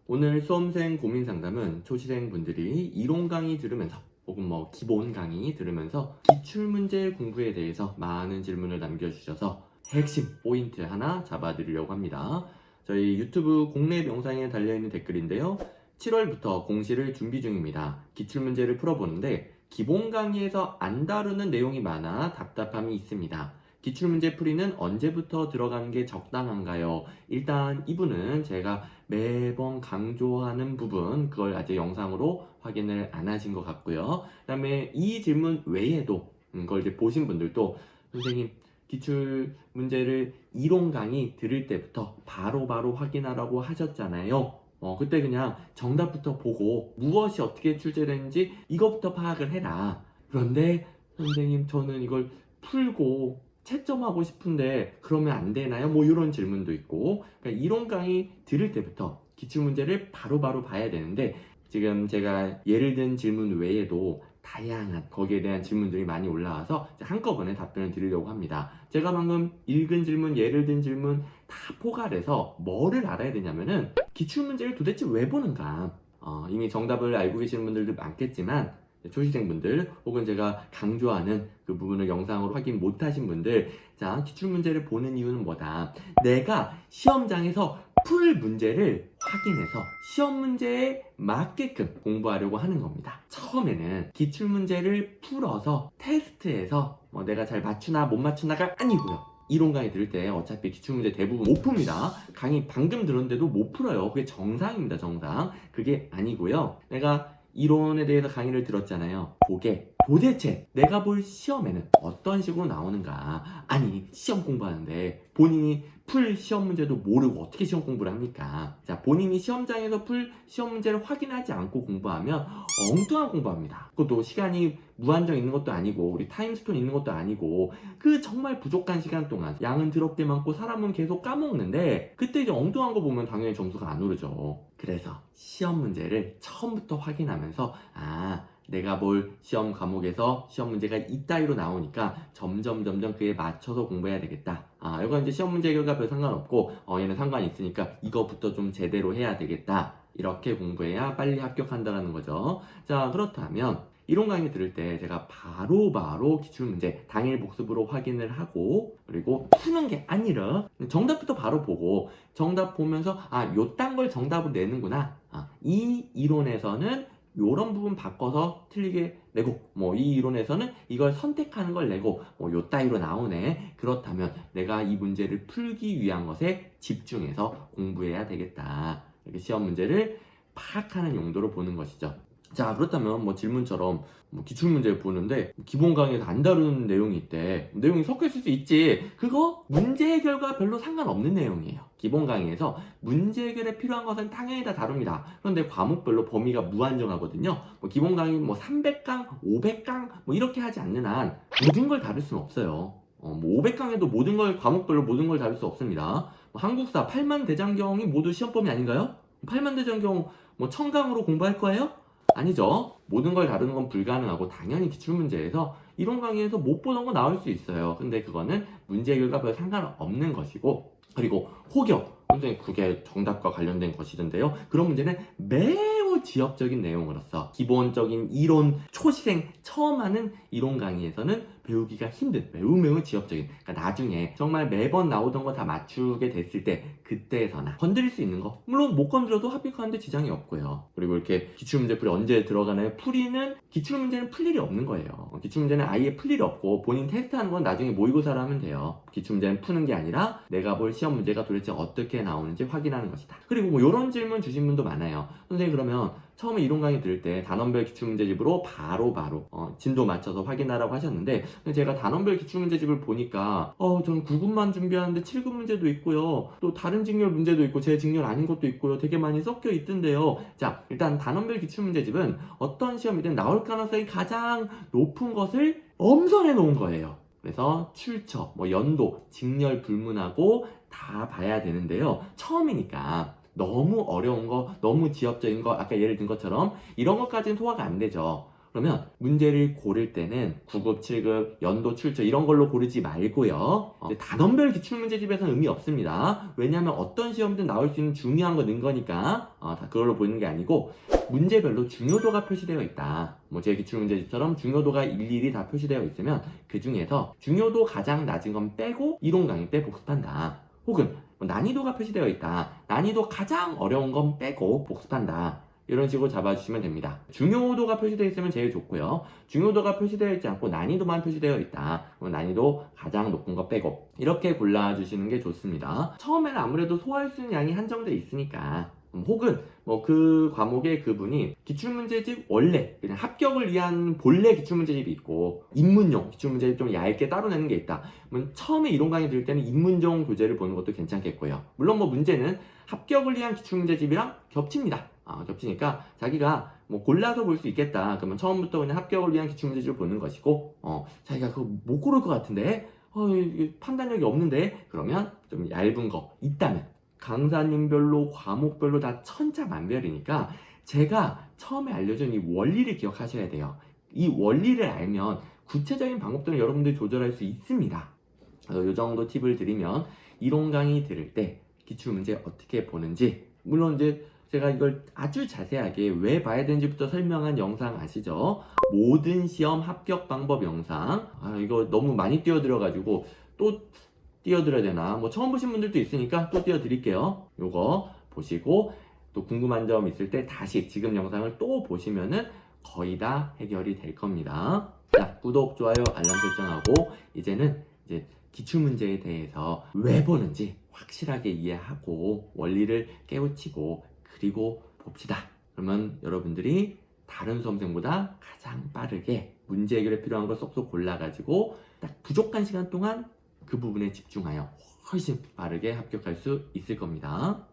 오늘 수험생 고민 상담은 초시생 분들이 이론 강의 들으면서 혹은 기본 강의 들으면서 기출문제 공부에 대해서 많은 질문을 남겨주셔서 핵심 포인트 하나 잡아드리려고 합니다. 저희 유튜브 공략 영상에 달려있는 댓글인데요. 7월부터 공시를 준비 중입니다. 기출문제를 풀어보는데 기본 강의에서 안 다루는 내용이 많아 답답함이 있습니다. 기출문제 풀이는 언제부터 들어가는 게 적당한가요? 일단 이분은 제가 매번 강조하는 부분, 그걸 아직 영상으로 확인을 안 하신 것 같고요. 그 다음에 이 질문 외에도 그걸 이제 보신 분들도 선생님 기출 문제를 이론 강의 들을 때부터 바로바로 확인하라고 하셨잖아요. 그때 그냥 정답부터 보고 무엇이 어떻게 출제되는지 이것부터 파악을 해라. 그런데 선생님 저는 이걸 풀고 채점하고 싶은데 그러면 안 되나요? 이런 질문도 있고, 그러니까 이론 강의 들을 때부터 기출문제를 바로바로 봐야 되는데 지금 제가 예를 든 질문 외에도 다양한 거기에 대한 질문들이 많이 올라와서 한꺼번에 답변을 드리려고 합니다. 제가 방금 읽은 질문, 예를 든 질문 다 포괄해서 뭐를 알아야 되냐면은 기출문제를 도대체 왜 보는가. 이미 정답을 알고 계시는 분들도 많겠지만 초시생분들 혹은 제가 강조하는 그 부분을 영상으로 확인 못하신 분들, 자, 기출문제를 보는 이유는 뭐다? 내가 시험장에서 풀 문제를 확인해서 시험 문제에 맞게끔 공부하려고 하는 겁니다. 처음에는 기출문제를 풀어서 테스트에서 내가 잘 맞추나 못 맞추나가 아니고요. 이론 강의 들을 때 어차피 기출문제 대부분 못 풉니다. 강의 방금 들었는데도 못 풀어요. 그게 정상입니다. 정상. 그게 아니고요. 내가 이론에 대해서 강의를 들었잖아요. 그게 도대체 내가 볼 시험에는 어떤 식으로 나오는가. 아니, 시험 공부하는데 본인이 풀 시험 문제도 모르고 어떻게 시험 공부를 합니까? 자, 본인이 시험장에서 풀 시험 문제를 확인하지 않고 공부하면 엉뚱한 공부합니다. 그것도 시간이 무한정 있는 것도 아니고 우리 타임스톤 있는 것도 아니고 그 정말 부족한 시간 동안 양은 더럽게 많고 사람은 계속 까먹는데 그때 이제 엉뚱한 거 보면 당연히 점수가 안 오르죠. 그래서 시험 문제를 처음부터 확인하면서 내가 볼 시험 과목에서 시험 문제가 이따위로 나오니까 점점 그에 맞춰서 공부해야 되겠다. 이건 이제 시험 문제 결과 별 상관없고 얘는 상관이 있으니까 이거부터 좀 제대로 해야 되겠다. 이렇게 공부해야 빨리 합격한다는 거죠. 자, 그렇다면 이론 강의 들을 때 제가 바로바로 기출문제 당일 복습으로 확인을 하고 그리고 푸는 게 아니라 정답부터 바로 보고 정답 보면서 요딴 걸 정답으로 내는구나. 이 이론에서는 요런 부분 바꿔서 틀리게 내고 이 이론에서는 이걸 선택하는 걸 내고 요 따위로 나오네. 그렇다면 내가 이 문제를 풀기 위한 것에 집중해서 공부해야 되겠다. 이렇게 시험 문제를 파악하는 용도로 보는 것이죠. 자, 그렇다면 질문처럼 기출문제를 보는데 기본 강의에서 안 다루는 내용이 있대. 내용이 섞여 있을 수 있지. 그거 문제 해결과 별로 상관없는 내용이에요. 기본 강의에서 문제 해결에 필요한 것은 당연히 다 다룹니다. 그런데 과목별로 범위가 무한정하거든요. 기본 강의 300강, 500강 이렇게 하지 않는 한 모든 걸 다룰 수는 없어요. 500강에도 모든 걸 과목별로 모든 걸 다룰 수 없습니다. 한국사 8만 대장경이 모두 시험 범위 아닌가요? 8만 대장경 1000강으로 공부할 거예요? 아니죠. 모든 걸 다루는 건 불가능하고 당연히 기출문제에서 이론 강의에서 못 보던 거 나올 수 있어요. 근데 그거는 문제 해결과 별 상관없는 것이고, 그리고 혹여 선생님 그게 정답과 관련된 것이던데요. 그런 문제는 매우 지엽적인 내용으로서 기본적인 이론 초시생 처음 하는 이론 강의에서는 배우기가 힘든 매우 지엽적인, 그러니까 나중에 정말 매번 나오던 거 다 맞추게 됐을 때 그때서나 건드릴 수 있는 거, 물론 못 건드려도 합격하는데 지장이 없고요. 그리고 이렇게 기출문제 풀이 언제 들어가나요? 풀이는 기출문제는 풀 일이 없는 거예요. 기출문제는 아예 풀 일이 없고 본인 테스트하는 건 나중에 모의고사를 하면 돼요. 기출문제는 푸는 게 아니라 내가 볼 시험 문제가 도대체 어떻게 나오는지 확인하는 것이다. 그리고 이런 질문 주신 분도 많아요. 선생님 그러면 처음에 이론 강의 들을 때 단원별 기출문제집으로 바로 진도 맞춰서 확인하라고 하셨는데 제가 단원별 기출문제집을 보니까 저는 9급만 준비하는데 7급 문제도 있고요. 또 다른 직렬 문제도 있고 제 직렬 아닌 것도 있고요. 되게 많이 섞여 있던데요. 자, 일단 단원별 기출문제집은 어떤 시험이든 나올 가능성이 가장 높은 것을 엄선해 놓은 거예요. 그래서 출처, 연도, 직렬 불문하고 다 봐야 되는데요. 처음이니까 너무 어려운 거, 너무 지엽적인 거, 아까 예를 든 것처럼 이런 것까지는 소화가 안 되죠. 그러면 문제를 고를 때는 9급, 7급, 연도, 출처 이런 걸로 고르지 말고요. 이제 단원별 기출문제집에서는 의미 없습니다. 왜냐하면 어떤 시험이든 나올 수 있는 중요한 거 넣은 거니까 다 그걸로 보는 게 아니고 문제별로 중요도가 표시되어 있다. 뭐 제 기출문제집처럼 중요도가 일일이 다 표시되어 있으면 그 중에서 중요도 가장 낮은 건 빼고 이론 강의 때 복습한다. 혹은 난이도가 표시되어 있다. 난이도 가장 어려운 건 빼고 복습한다. 이런 식으로 잡아주시면 됩니다. 중요도가 표시되어 있으면 제일 좋고요. 중요도가 표시되어 있지 않고 난이도만 표시되어 있다. 그럼 난이도 가장 높은 거 빼고 이렇게 골라주시는 게 좋습니다. 처음에는 아무래도 소화할 수 있는 양이 한정되어 있으니까 혹은 뭐 그 과목의 그분이 기출문제집 원래 그냥 합격을 위한 본래 기출문제집이 있고 입문용 기출문제집 좀 얇게 따로 내는 게 있다. 그러면 처음에 이론 강의 들을 때는 입문용 교재를 보는 것도 괜찮겠고요. 물론 뭐 문제는 합격을 위한 기출문제집이랑 겹칩니다. 겹치니까 자기가 뭐 골라서 볼 수 있겠다. 그러면 처음부터 그냥 합격을 위한 기출문제집을 보는 것이고 자기가 그거 못 고를 것 같은데 판단력이 없는데 그러면 좀 얇은 거 있다면 강사님별로 과목별로 다 천차만별이니까 제가 처음에 알려준 이 원리를 기억하셔야 돼요. 이 원리를 알면 구체적인 방법들은 여러분들이 조절할 수 있습니다. 이 정도 팁을 드리면 이론 강의 들을 때 기출문제 어떻게 보는지 물론 이제 제가 이걸 아주 자세하게 왜 봐야 되는지부터 설명한 영상 아시죠? 모든 시험 합격 방법 영상 이거 너무 많이 띄워드려가지고 또 띄워드려야 되나 뭐 처음 보신 분들도 있으니까 또 띄워드릴게요. 요거 보시고 또 궁금한 점 있을 때 다시 지금 영상을 또 보시면은 거의 다 해결이 될 겁니다. 자, 구독, 좋아요, 알람 설정하고 이제는 기출문제에 대해서 왜 보는지 확실하게 이해하고 원리를 깨우치고 그리고 봅시다. 그러면 여러분들이 다른 수험생보다 가장 빠르게 문제 해결에 필요한 걸 쏙쏙 골라가지고 딱 부족한 시간 동안 그 부분에 집중하여 훨씬 빠르게 합격할 수 있을 겁니다.